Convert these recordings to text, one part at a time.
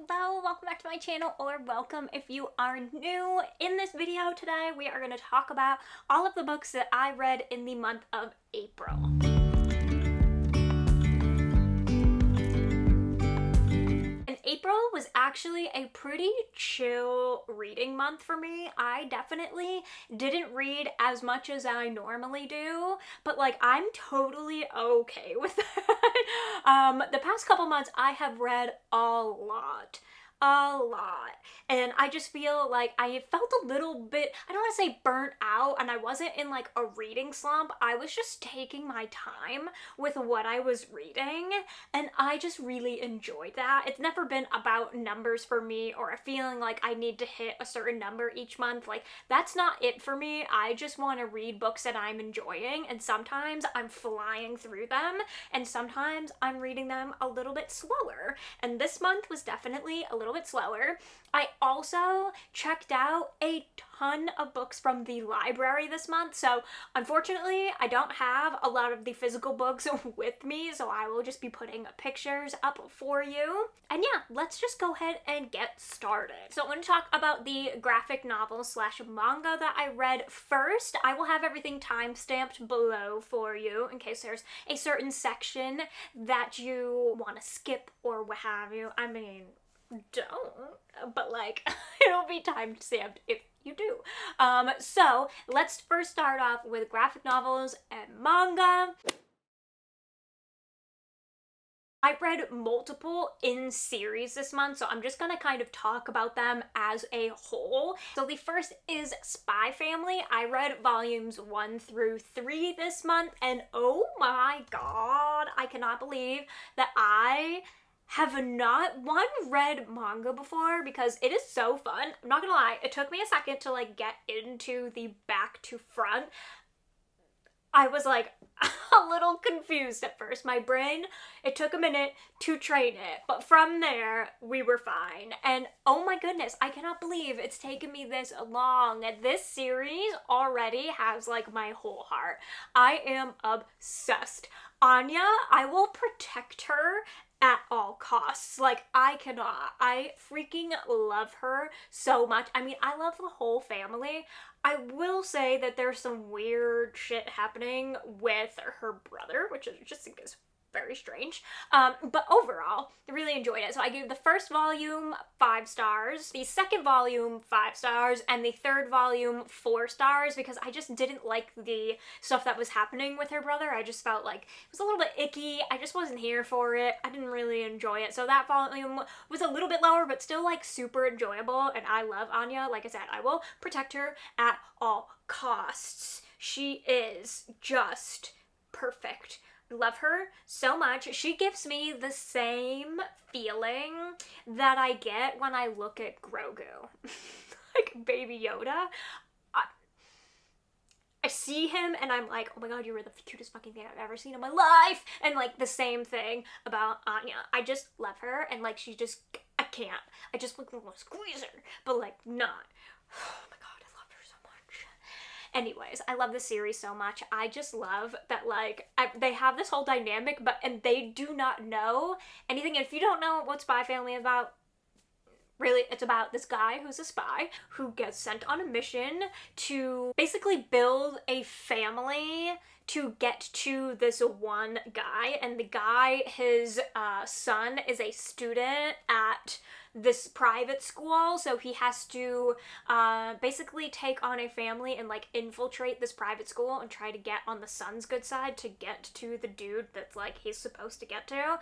Hello, welcome back to my channel, or welcome if you are new. In this video today, we are going to talk about all of the books that I read in the month of April. And April was actually a pretty chill reading month for me. I definitely didn't read as much as I normally do, but like I'm totally okay with that. The past couple months I have read a lot. And I just feel like I felt a little bit, I don't want to say burnt out, and I wasn't in like a reading slump. I was just taking my time with what I was reading, and I just really enjoyed that. It's never been about numbers for me or a feeling like I need to hit a certain number each month. Like, that's not it for me. I just want to read books that I'm enjoying, and sometimes I'm flying through them, and sometimes I'm reading them a little bit slower. And this month was definitely a little bit slower. I also checked out a ton of books from the library this month, so unfortunately I don't have a lot of the physical books with me, so I will just be putting pictures up for you. And yeah, let's just go ahead and get started. So I'm going to talk about the graphic novel slash manga that I read first. I will have everything time-stamped below for you in case there's a certain section that you want to skip or what have you. I mean, don't, but like it'll be time-stamped if you do. So let's first start off with graphic novels and manga. I read multiple in series this month, so I'm just gonna kind of talk about them as a whole. So the first is Spy Family. I read volumes 1 through 3 this month, and oh my god, I cannot believe that I have not read manga before, because it is so fun. I'm not gonna lie, it took me a second to like get into the back to front. I was like a little confused at first. My brain, it took a minute to train it, but from there we were fine. And oh my goodness, I cannot believe it's taken me this long. This series already has like my whole heart. I am obsessed. Anya, I will protect her at all costs. Like, I freaking love her so much. I mean, I love the whole family. I will say that there's some weird shit happening with her brother, which is just is very strange. But overall, I really enjoyed it. So I gave the first volume 5 stars, the second volume 5 stars, and the third volume 4 stars, because I just didn't like the stuff that was happening with her brother. I just felt like it was a little bit icky. I just wasn't here for it. I didn't really enjoy it. So that volume was a little bit lower, but still like super enjoyable. And I love Anya. Like I said, I will protect her at all costs. She is just perfect. Love her so much. She gives me the same feeling that I get when I look at Grogu. Like Baby Yoda. I see him and I'm like, oh my god, you're the cutest fucking thing I've ever seen in my life. And like the same thing about Anya. I just love her, and like she just, I can't. I just like want to squeeze her, but like not. Oh my god. Anyways, I love this series so much. I just love that, like, they have this whole dynamic, and they do not know anything. If you don't know what Spy Family is about, really, it's about this guy who's a spy who gets sent on a mission to basically build a family to get to this one guy. And the guy, his son is a student at this private school, so he has to basically take on a family and like infiltrate this private school and try to get on the son's good side to get to the dude that's like he's supposed to get to.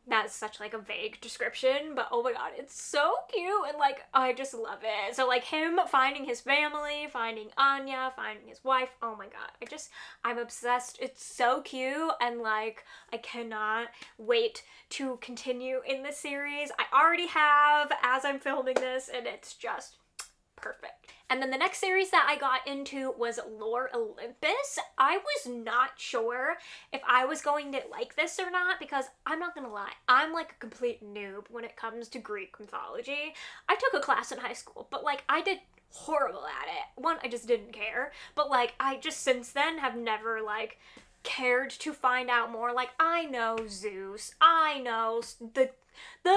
That's such like a vague description, but oh my god, it's so cute, and like I just love it. So like him finding his family, finding Anya, finding his wife, oh my god, I'm obsessed. It's so cute, and like I cannot wait to continue in this series. I already have as I'm filming this, and it's just perfect. And then the next series that I got into was Lore Olympus. I was not sure if I was going to like this or not, because I'm not gonna lie, I'm like a complete noob when it comes to Greek mythology. I took a class in high school, but like I did horrible at it. One, I just didn't care, but like I just since then have never like cared to find out more. Like, I know Zeus, I know the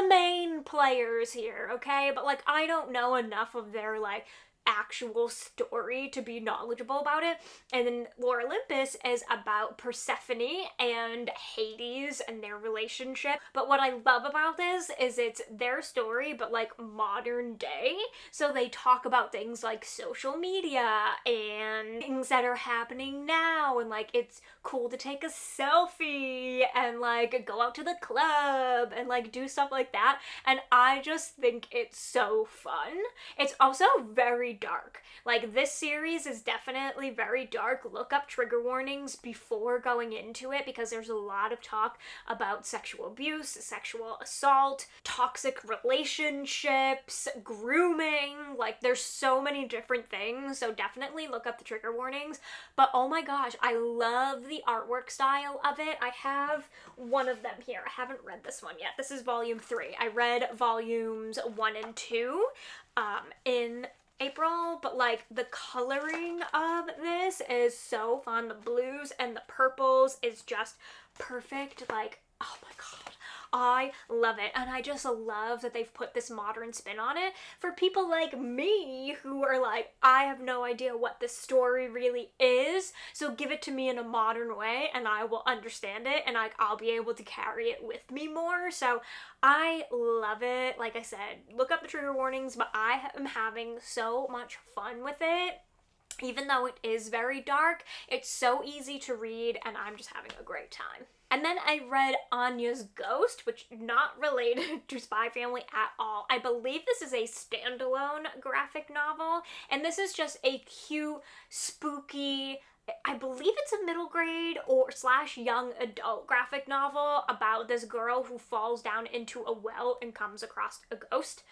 main players here, okay? But like, I don't know enough of their like actual story to be knowledgeable about it. And then Lore Olympus is about Persephone and Hades and their relationship. But what I love about this is it's their story, but like modern day. So they talk about things like social media and things that are happening now, and like it's cool to take a selfie and like go out to the club and like do stuff like that. And I just think it's so fun. It's also very dark. Like, this series is definitely very dark. Look up trigger warnings before going into it, because there's a lot of talk about sexual abuse, sexual assault, toxic relationships, grooming. Like, there's so many different things, so definitely look up the trigger warnings. But oh my gosh, I love the artwork style of it. I have one of them here. I haven't read this one yet. This is volume 3. I read volumes 1 and 2 in April, but like the coloring of this is so fun. The blues and the purples is just perfect. Like, oh my god, I love it. And I just love that they've put this modern spin on it for people like me who are like, I have no idea what this story really is, so give it to me in a modern way and I will understand it, and like I'll be able to carry it with me more. So I love it. Like I said, look up the trigger warnings, but I am having so much fun with it. Even though it is very dark, it's so easy to read and I'm just having a great time. And then I read Anya's Ghost, which not related to Spy Family at all. I believe this is a standalone graphic novel, and this is just a cute, spooky, I believe it's a middle grade or / young adult graphic novel about this girl who falls down into a well and comes across a ghost.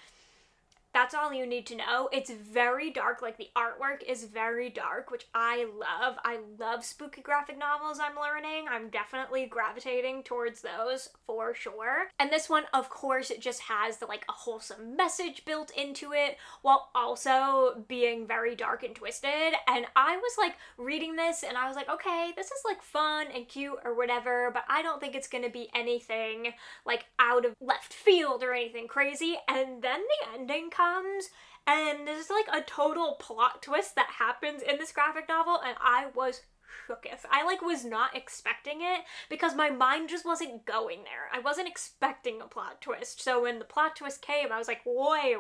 That's all you need to know. It's very dark, like the artwork is very dark, which I love. I love spooky graphic novels, I'm learning. I'm definitely gravitating towards those for sure. And this one, of course, it just has the, like, a wholesome message built into it while also being very dark and twisted. And I was like reading this and I was like, okay, this is like fun and cute or whatever, but I don't think it's gonna be anything like out of left field or anything crazy. And then the ending comes, and there's like a total plot twist that happens in this graphic novel, and I was shooketh. I like was not expecting it because my mind just wasn't going there. I wasn't expecting a plot twist. So when the plot twist came, I was like, wait.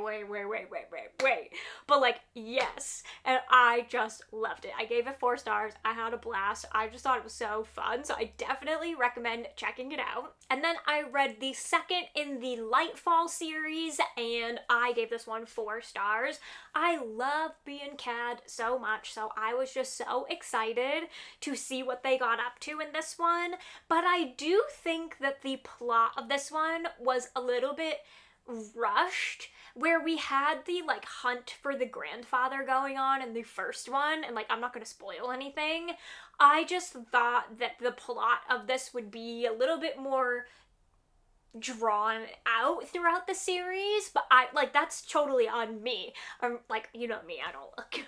But like, yes. And I just loved it. I gave it 4 stars. I had a blast. I just thought it was so fun. So I definitely recommend checking it out. And then I read the second in the Lightfall series, and I gave this one 4 stars. I love being Cad so much, so I was just so excited to see what they got up to in this one. But I do think that the plot of this one was a little bit rushed, where we had the like hunt for the grandfather going on in the first one, and like I'm not going to spoil anything. I just thought that the plot of this would be a little bit more drawn out throughout the series, but I like that's totally on me. Like, you know me, I don't look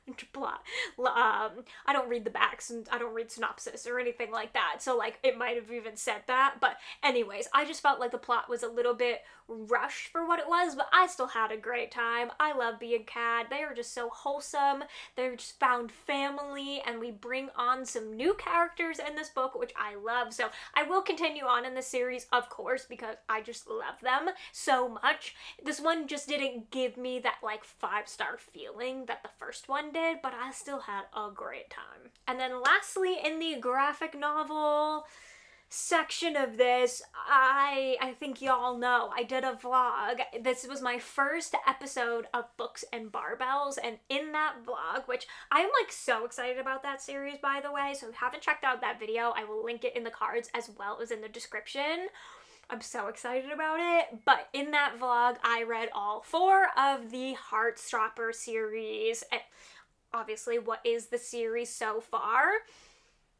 into plot. I don't read the backs and I don't read synopsis or anything like that. So like it might have even said that, but anyways, I just felt like the plot was a little bit rushed for what it was, but I still had a great time. I love being Cad. They are just so wholesome. They're just found family, and we bring on some new characters in this book, which I love. So I will continue on in the series, of course, because I just love them so much. This one just didn't give me that like 5-star feeling that the first one did, but I still had a great time. And then lastly, in the graphic novel section of this, I think y'all know I did a vlog. This was my first episode of Books and Barbells, and in that vlog, which I'm like so excited about that series, by the way, so if you haven't checked out that video, I will link it in the cards as well as in the description. I'm so excited about it. But in that vlog, I read all 4 of the Heartstopper series. And obviously, what is the series so far?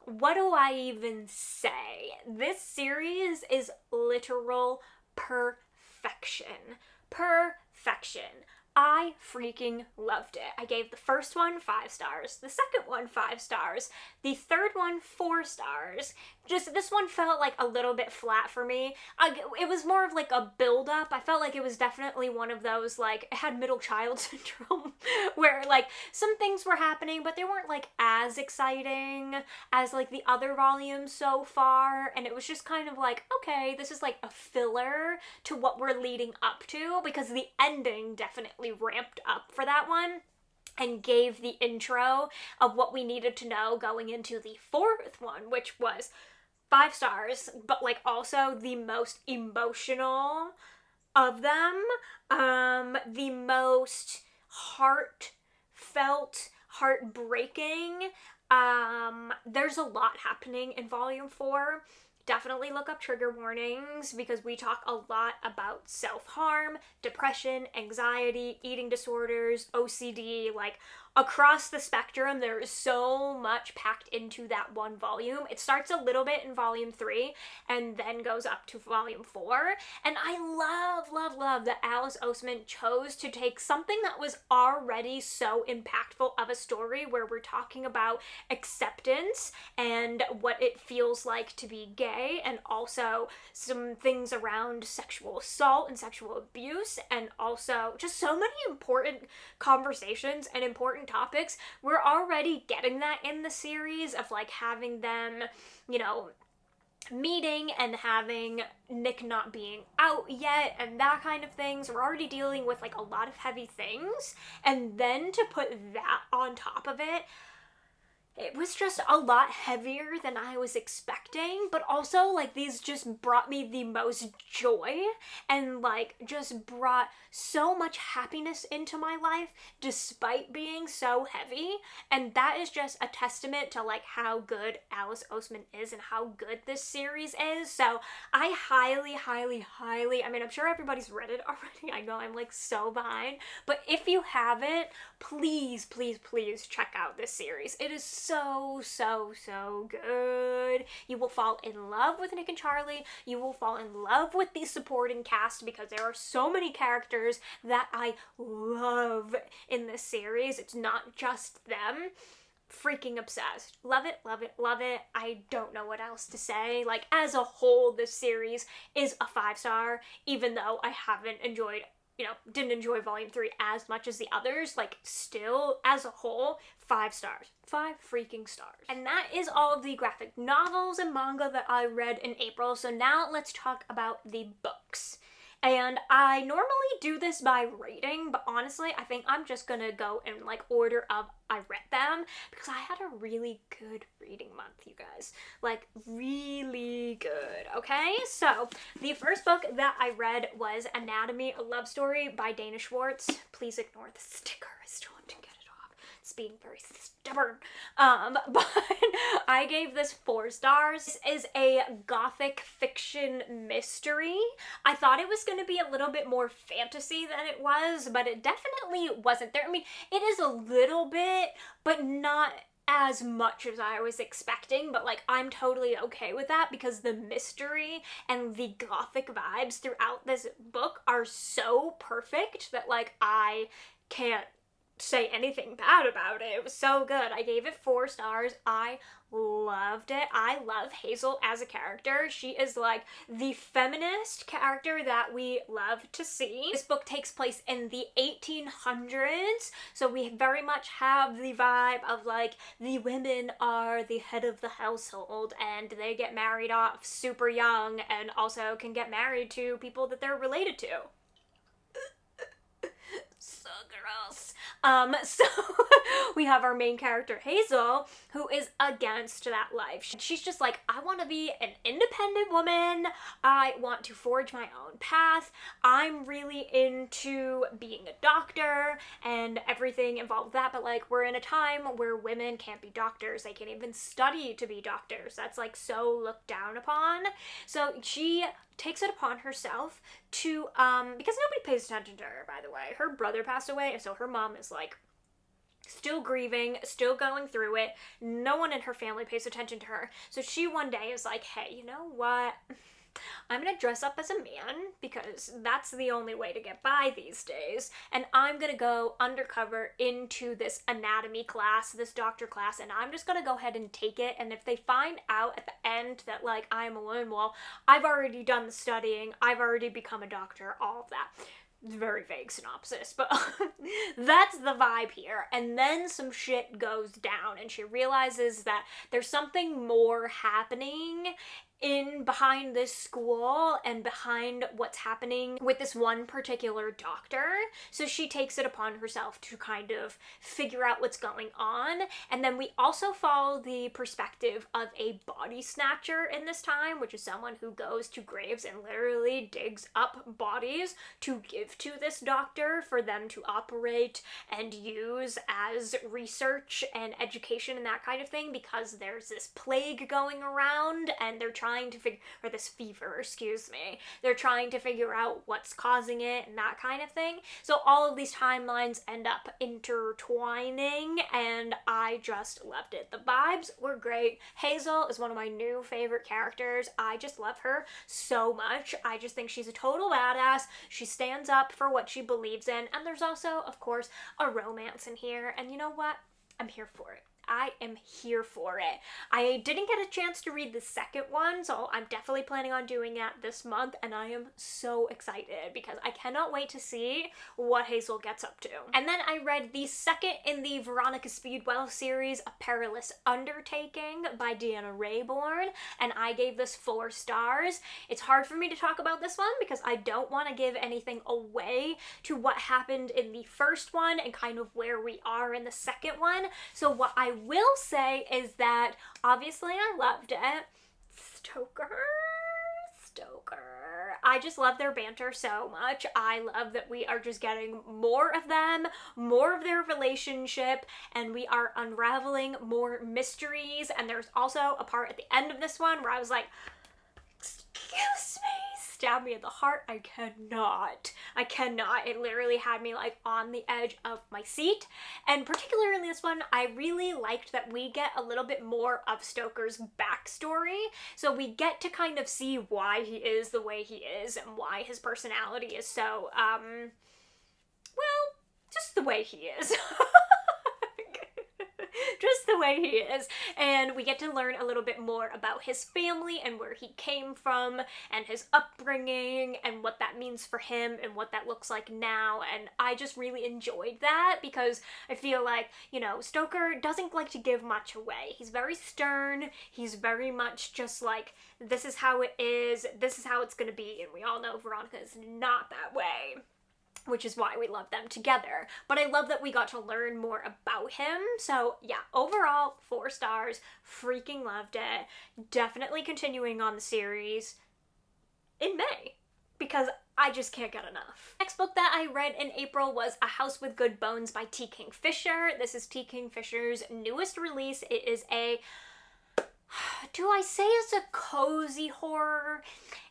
What do I even say? This series is literal perfection. Perfection. I freaking loved it. I gave the first one 5 stars, the second one 5 stars, the third one 4 stars. Just this one felt like a little bit flat for me. It was more of like a build up. I felt like it was definitely one of those, like, it had middle child syndrome where like some things were happening but they weren't like as exciting as like the other volumes so far, and it was just kind of like, okay, this is like a filler to what we're leading up to, because the ending definitely ramped up for that one and gave the intro of what we needed to know going into the fourth one, which was 5 stars, but like also the most emotional of them, the most heartfelt, heartbreaking. There's a lot happening in volume 4. Definitely look up trigger warnings, because we talk a lot about self-harm, depression, anxiety, eating disorders, OCD, like across the spectrum. There is so much packed into that one volume. It starts a little bit in volume 3 and then goes up to volume 4. And I love that Alice Oseman chose to take something that was already so impactful of a story, where we're talking about acceptance and what it feels like to be gay, and also some things around sexual assault and sexual abuse, and also just so many important conversations and important topics. We're already getting that in the series of like having them, you know, meeting and having Nick not being out yet and that kind of things. We're already dealing with like a lot of heavy things, and then to put that on top of it, it was just a lot heavier than I was expecting, but also like these just brought me the most joy and like just brought so much happiness into my life despite being so heavy. And that is just a testament to like how good Alice Oseman is and how good this series is. So I highly, I mean, I'm sure everybody's read it already. I know I'm like so behind, but if you haven't, please check out this series. It is so good. You will fall in love with Nick and Charlie. You will fall in love with the supporting cast, because there are so many characters that I love in this series. It's not just them. Freaking obsessed. Love it. I don't know what else to say. Like, as a whole, this series is a 5 star, even though I haven't enjoyed, didn't enjoy volume 3 as much as the others. Like, still, as a whole, 5 stars. 5 freaking stars. And that is all of the graphic novels and manga that I read in April. So now let's talk about the books. And I normally do this by rating, but honestly, I think I'm just gonna go in like order of I read them, because I had a really good reading month, you guys. Like, really good, okay? So, the first book that I read was Anatomy, a Love Story by Dana Schwartz. Please ignore the sticker, I still have to get it off. It's being very stubborn. But I gave this 4 stars. This is a gothic fiction mystery. I thought it was going to be a little bit more fantasy than it was, but it definitely wasn't there. I mean, it is a little bit, but not as much as I was expecting, but like I'm totally okay with that, because the mystery and the gothic vibes throughout this book are so perfect that like I can't say anything bad about it. It was so good. I gave it 4 stars. I loved it. I love Hazel as a character. She is like the feminist character that we love to see. This book takes place in the 1800s, so we very much have the vibe of like the women are the head of the household and they get married off super young, and also can get married to people that they're related to. So gross. So we have our main character Hazel, who is against that life. She's just like, I want to be an independent woman. I want to forge my own path. I'm really into being a doctor and everything involved with that, but like we're in a time where women can't be doctors. They can't even study to be doctors. That's like so looked down upon. So she takes it upon herself to, because nobody pays attention to her, by the way. Her brother passed away, and so her mom is like still grieving, still going through it. No one in her family pays attention to her. So she one day is like, hey, you know what? I'm gonna dress up as a man because that's the only way to get by these days. And I'm gonna go undercover into this anatomy class, this doctor class, and I'm just gonna go ahead and take it. And if they find out at the end that, like, I'm a woman, well, I've already done the studying, I've already become a doctor, all of that. Very vague synopsis, but that's the vibe here. And then some shit goes down and she realizes that there's something more happening in behind this school and behind what's happening with this one particular doctor. So she takes it upon herself to kind of figure out what's going on. And then we also follow the perspective of a body snatcher in this time, which is someone who goes to graves and literally digs up bodies to give to this doctor for them to operate and use as research and education and that kind of thing, because there's this plague going around and they're trying to figure, or this fever, excuse me, they're trying to figure out what's causing it and that kind of thing. So all of these timelines end up intertwining and I just loved it. The vibes were great. Hazel is one of my new favorite characters. I just love her so much. I just think she's a total badass. She stands up for what she believes in, and there's also, of course, a romance in here, and you know what? I'm here for it. I am here for it. I didn't get a chance to read the second one, so I'm definitely planning on doing that this month, and I am so excited because I cannot wait to see what Hazel gets up to. And then I read the second in the Veronica Speedwell series, A Perilous Undertaking by Deanna Raybourn, and I gave this 4 stars. It's hard for me to talk about this one because I don't want to give anything away to what happened in the first one and kind of where we are in the second one. So what I will say is that obviously I loved it. Stoker. I just love their banter so much. I love that we are just getting more of them, more of their relationship, and we are unraveling more mysteries. And there's also a part at the end of this one where I was like, excuse me, stab me in the heart. I cannot. It literally had me like on the edge of my seat. And particularly this one, I really liked that we get a little bit more of Stoker's backstory. So we get to kind of see why he is the way he is and why his personality is so, well, just the way he is. Just the way he is. And we get to learn a little bit more about his family and where he came from and his upbringing and what that means for him and what that looks like now. And I just really enjoyed that because I feel like, you know, Stoker doesn't like to give much away. He's very stern. He's very much just like, this is how it is. This is how it's gonna be. And we all know Veronica is not that way, which is why we love them together. But I love that we got to learn more about him. So yeah, overall, 4 stars, freaking loved it. Definitely continuing on the series in May, because I just can't get enough. Next book that I read in April was A House with Good Bones by T. Kingfisher. This is T. Kingfisher's newest release. It is a, do I say it's a cozy horror?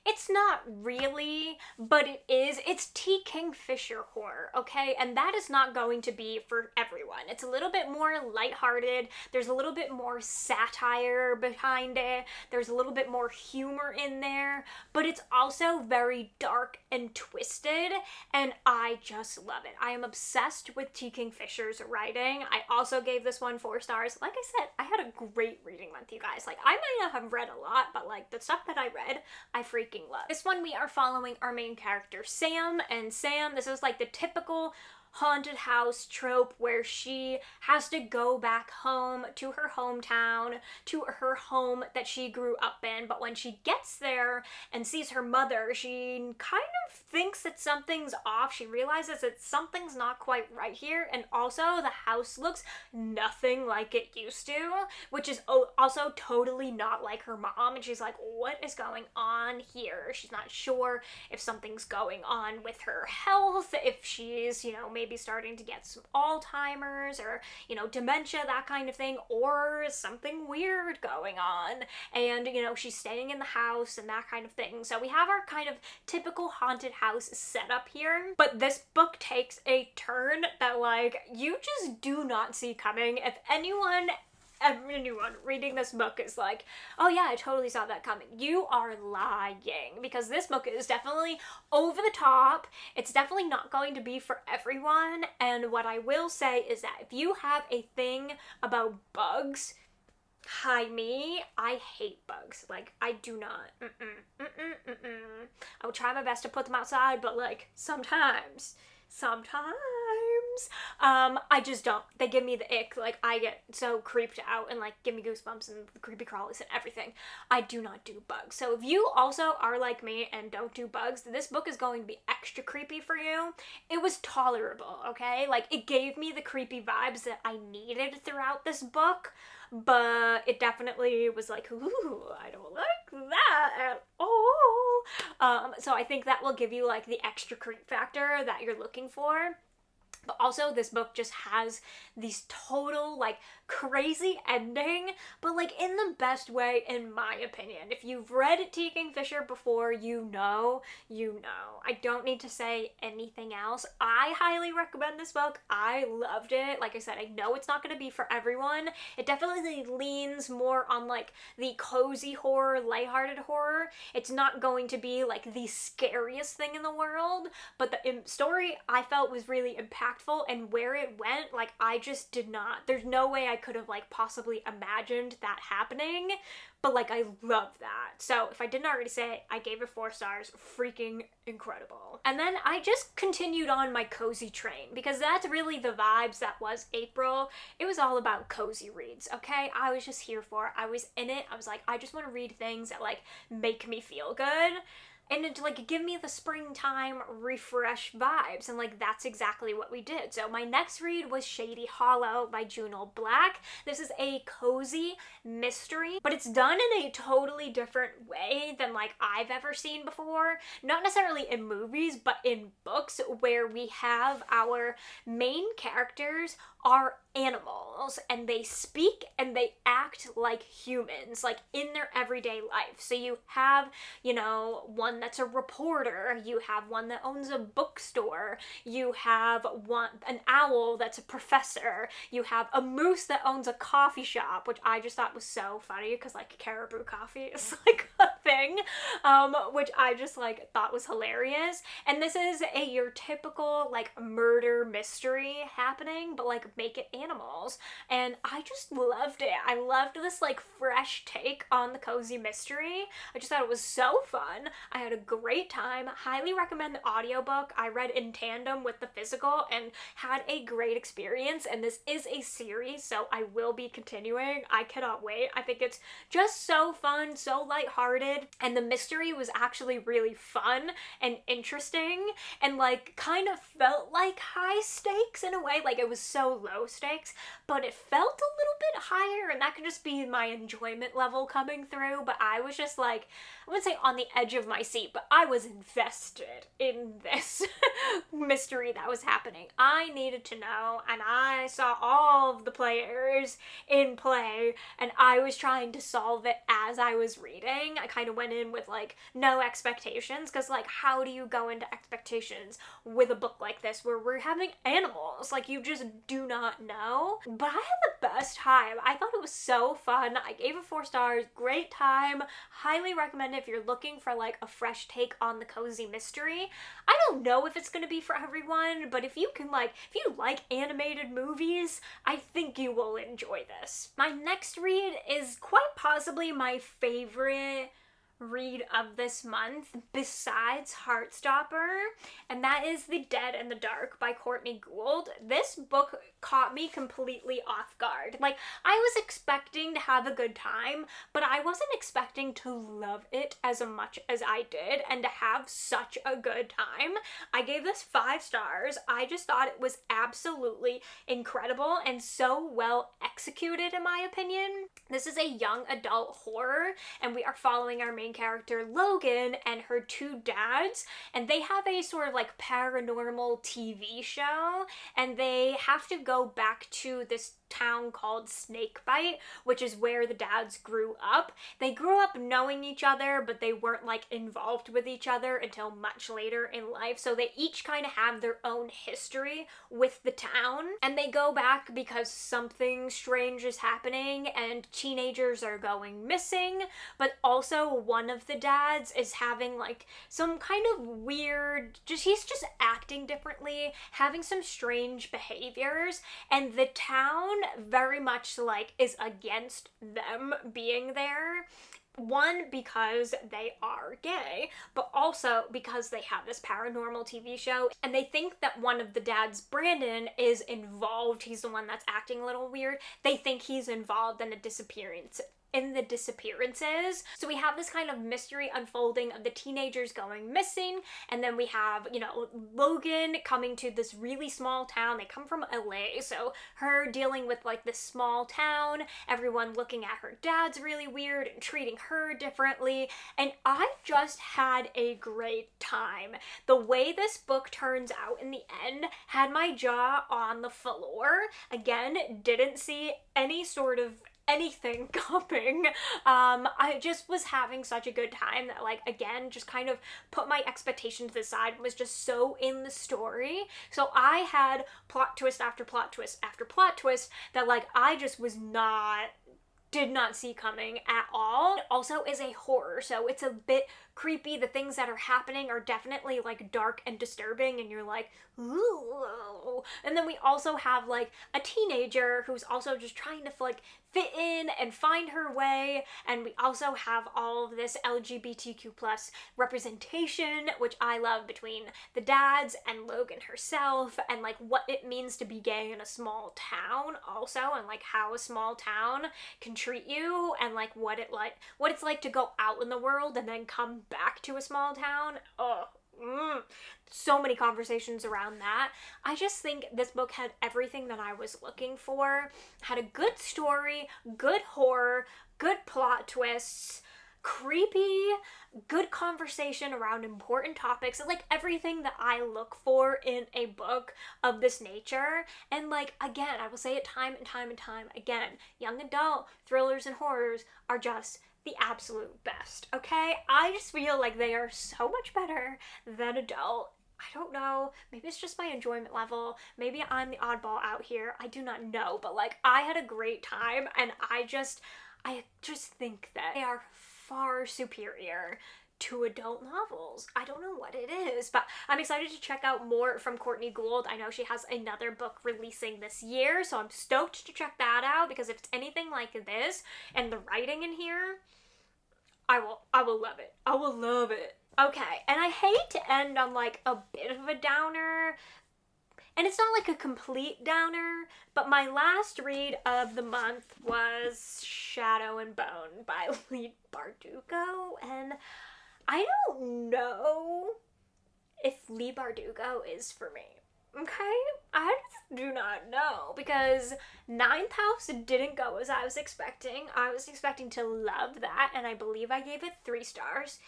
It's not really, but it is. It's T. Kingfisher horror, okay? And that is not going to be for everyone. It's a little bit more lighthearted. There's a little bit more satire behind it. There's a little bit more humor in there, but it's also very dark and twisted, and I just love it. I am obsessed with T. Kingfisher's writing. I also gave this one 4 stars. Like I said, I had a great reading month, you guys. Like, I might not have read a lot, but like the stuff that I read, I freaking love. This one we are following our main character Sam, and Sam, this is like the typical haunted house trope where she has to go back home to her hometown, to her home that she grew up in, but when she gets there and sees her mother, she kind of thinks that something's off. She realizes that something's not quite right here, and also the house looks nothing like it used to, which is also totally not like her mom, and she's like, what is going on here? She's not sure if something's going on with her health, if she's, you know, maybe starting to get some Alzheimer's or, you know, dementia, that kind of thing, or something weird going on. And, you know, she's staying in the house and that kind of thing. So we have our kind of typical haunted house setup here, but this book takes a turn that, like, you just do not see coming. If anyone anyone reading this book is like, oh yeah, I totally saw that coming, you are lying, because this book is definitely over the top. It's definitely not going to be for everyone, and what I will say is that if you have a thing about bugs, hi me, I hate bugs. Like, I do not. I will try my best to put them outside, but like, sometimes, I just don't. They give me the ick. Like, I get so creeped out and like give me goosebumps and creepy crawlies and everything. I do not do bugs. So if you also are like me and don't do bugs, this book is going to be extra creepy for you. It was tolerable, okay? Like, it gave me the creepy vibes that I needed throughout this book, but it definitely was like, ooh, I don't like that at all. So I think that will give you like the extra creep factor that you're looking for. But also, this book just has these total, like, crazy ending, but, like, in the best way, in my opinion. If you've read Tea Kingfisher before, you know. I don't need to say anything else. I highly recommend this book. I loved it. Like I said, I know it's not going to be for everyone. It definitely leans more on, like, the cozy horror, lighthearted horror. It's not going to be, like, the scariest thing in the world, but the story I felt was really impactful, and where it went, like, I just did not, there's no way I could have like possibly imagined that happening, but like, I love that. So if I didn't already say, I gave it 4 stars. Freaking incredible. And then I just continued on my cozy train, because that's really the vibes that was April. It was all about cozy reads, okay? I was just here for it. I was in it. I was like, I just want to read things that like make me feel good. And to like give me the springtime refresh vibes, and like that's exactly what we did. So my next read was Shady Hollow by Junal Black. This is a cozy mystery, but it's done in a totally different way than like I've ever seen before. Not necessarily in movies, but in books, where we have our main characters are animals, and they speak and they act like humans, like in their everyday life. So you have, you know, one that's a reporter, you have one that owns a bookstore, you have an owl that's a professor, you have a moose that owns a coffee shop, which I just thought was so funny, because like caribou coffee is like a thing, which I just like thought was hilarious. And this is your typical like murder mystery happening, but like make it animals, and I just loved it. I loved this like fresh take on the cozy mystery. I just thought it was so fun. I had a great time. Highly recommend the audiobook. I read in tandem with the physical and had a great experience, and this is a series, so I will be continuing. I cannot wait. I think it's just so fun, so lighthearted, and the mystery was actually really fun and interesting, and like kind of felt like high stakes in a way. Like, it was so low stakes, but it felt a little bit higher, and that could just be my enjoyment level coming through. But I was just like, I wouldn't say on the edge of my seat, but I was invested in this mystery that was happening. I needed to know, and I saw all of the players in play, and I was trying to solve it as I was reading. I kind of went in with like no expectations, because like, how do you go into expectations with a book like this where we're having animals? Like, you just do not know. But I had the best time. I thought it was so fun. I gave it 4 stars. Great time. Highly recommend it if you're looking for like a fresh take on the cozy mystery. I don't know if it's going to be for everyone, but if you like animated movies, I think you will enjoy this. My next read is quite possibly my favorite read of this month besides Heartstopper, and that is The Dead in the Dark by Courtney Gould. This book caught me completely off guard. Like, I was expecting to have a good time, but I wasn't expecting to love it as much as I did and to have such a good time. I gave this 5 stars. I just thought it was absolutely incredible and so well executed, in my opinion. This is a young adult horror, and we are following our main character Logan and her 2 dads, and they have a sort of like paranormal TV show, and they have to go back to this town called Snakebite, which is where the dads grew up. They grew up knowing each other, but they weren't like involved with each other until much later in life. So they each kind of have their own history with the town, and they go back because something strange is happening and teenagers are going missing, but also one of the dads is having like some kind of weird, he's just acting differently, having some strange behaviors, and the town very much like is against them being there. One, because they are gay, but also because they have this paranormal TV show, and they think that one of the dads, Brandon, is involved. He's the one that's acting a little weird. They think he's involved in the disappearances. So we have this kind of mystery unfolding of the teenagers going missing, and then we have, you know, Logan coming to this really small town. They come from LA, so her dealing with like this small town, everyone looking at her dad's really weird and treating her differently, and I just had a great time. The way this book turns out in the end had my jaw on the floor. Again, didn't see any sort of anything coming. I just was having such a good time that, like, again, just kind of put my expectations to the side, was just so in the story. So I had plot twist after plot twist after plot twist that, like, I just did not see coming at all. It also is a horror, so it's a bit creepy. The things that are happening are definitely like dark and disturbing, and you're like, ooh. And then we also have like a teenager who's also just trying to like fit in and find her way, and we also have all of this LGBTQ plus representation, which I love, between the dads and Logan herself, and like what it means to be gay in a small town also, and like how a small town can treat you, and like what it's like to go out in the world and then come back to a small town. So many conversations around that. I just think this book had everything that I was looking for. Had a good story, good horror, good plot twists, creepy, good conversation around important topics, like everything that I look for in a book of this nature. And like, again, I will say it time and time and time again, young adult thrillers and horrors are just the absolute best, okay? I just feel like they are so much better than adult. I don't know, maybe it's just my enjoyment level, maybe I'm the oddball out here, I do not know, but like, I had a great time, and I just think that they are far superior to adult novels. I don't know what it is, but I'm excited to check out more from Courtney Gould. I know she has another book releasing this year, so I'm stoked to check that out, because if it's anything like this and the writing in here, I will love it. I will love it. Okay, and I hate to end on like a bit of a downer, and it's not like a complete downer, but my last read of the month was Shadow and Bone by Leigh Bardugo, and I don't know if Leigh Bardugo is for me. Okay? I just do not know, because Ninth House didn't go as I was expecting. I was expecting to love that, and I believe I gave it 3 stars.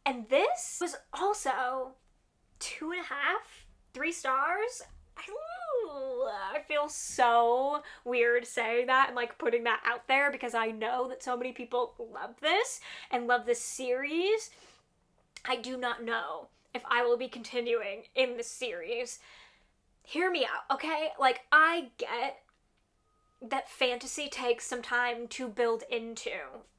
And this was also 2.5, 3 stars. I feel so weird saying that and like putting that out there, because I know that so many people love this and love this series. I do not know if I will be continuing in this series. Hear me out, okay? Like, I get that fantasy takes some time to build into,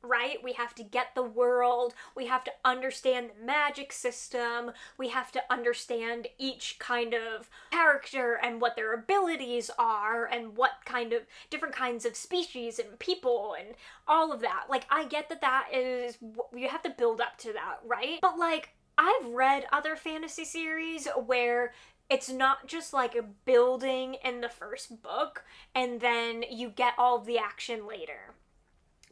right? We have to get the world, we have to understand the magic system, we have to understand each kind of character and what their abilities are, and what kind of different kinds of species and people and all of that. Like, I get that is, you have to build up to that, right? But like, I've read other fantasy series where it's not just like a building in the first book and then you get all of the action later.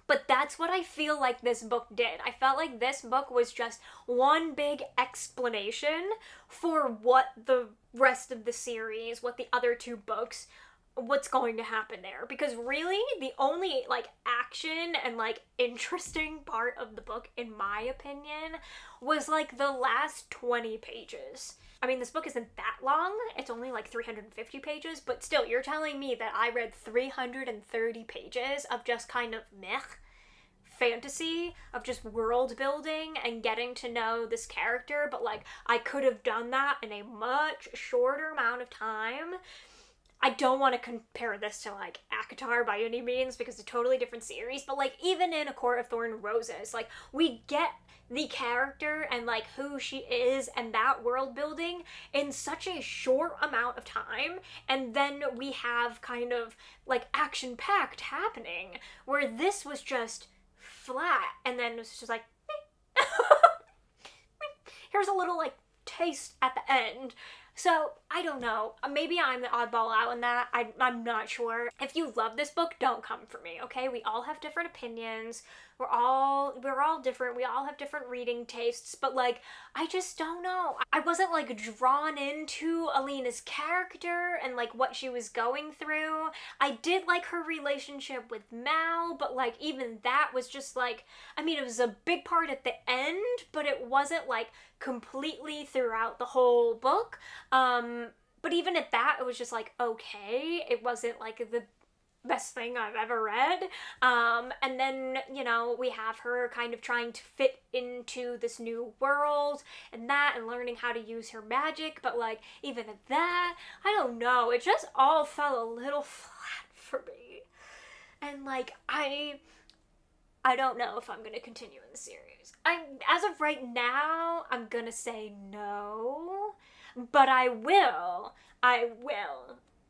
But that's what I feel like this book did. I felt like this book was just one big explanation for what the rest of the series, what the other 2 books, what's going to happen there. Because really, the only like action and like interesting part of the book, in my opinion, was like the last 20 pages. I mean, this book isn't that long. It's only like 350 pages, but still, you're telling me that I read 330 pages of just kind of meh fantasy, of just world building and getting to know this character, but like I could have done that in a much shorter amount of time. I don't want to compare this to like ACOTAR by any means because it's a totally different series, but like even in A Court of Thorn and Roses, like we get the character and like who she is and that world building in such a short amount of time, and then we have kind of like action packed happening, where this was just flat, and then it's just like here's a little like taste at the end. So I don't know, maybe I'm the oddball out in that. I'm not sure. If you love this book, don't come for me, okay? We all have different opinions. We're all different. We all have different reading tastes, but like I just don't know. I wasn't like drawn into Alina's character and like what she was going through. I did like her relationship with Mal, but like even that was just like, I mean, it was a big part at the end, but it wasn't like completely throughout the whole book. But even at that, it was just like, okay, it wasn't like the best thing I've ever read. And then, you know, we have her kind of trying to fit into this new world and that, and learning how to use her magic, but like even at that, I don't know, it just all fell a little flat for me. And like I don't know if I'm gonna continue in the series. As of right now, I'm gonna say no, but I will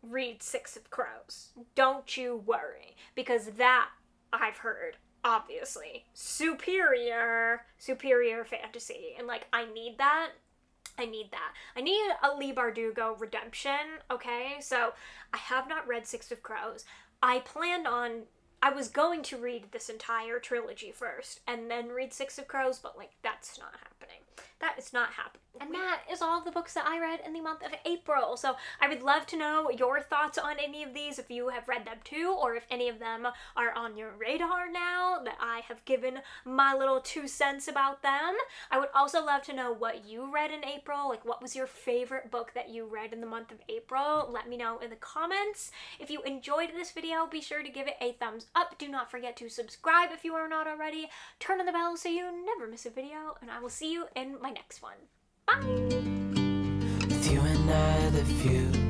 read Six of Crows. Don't you worry, because that, I've heard, obviously, superior fantasy, and like I need that. I need a Leigh Bardugo redemption, okay? So I have not read Six of Crows. I was going to read this entire trilogy first and then read Six of Crows, but like that's not happening. That is not happening. And that is all the books that I read in the month of April. So I would love to know your thoughts on any of these, if you have read them too, or if any of them are on your radar now that I have given my little 2 cents about them. I would also love to know what you read in April. Like, what was your favorite book that you read in the month of April? Let me know in the comments. If you enjoyed this video, be sure to give it a thumbs up. Do not forget to subscribe if you are not already. Turn on the bell so you never miss a video, and I will see you in my next one. Bye! With you and I, the future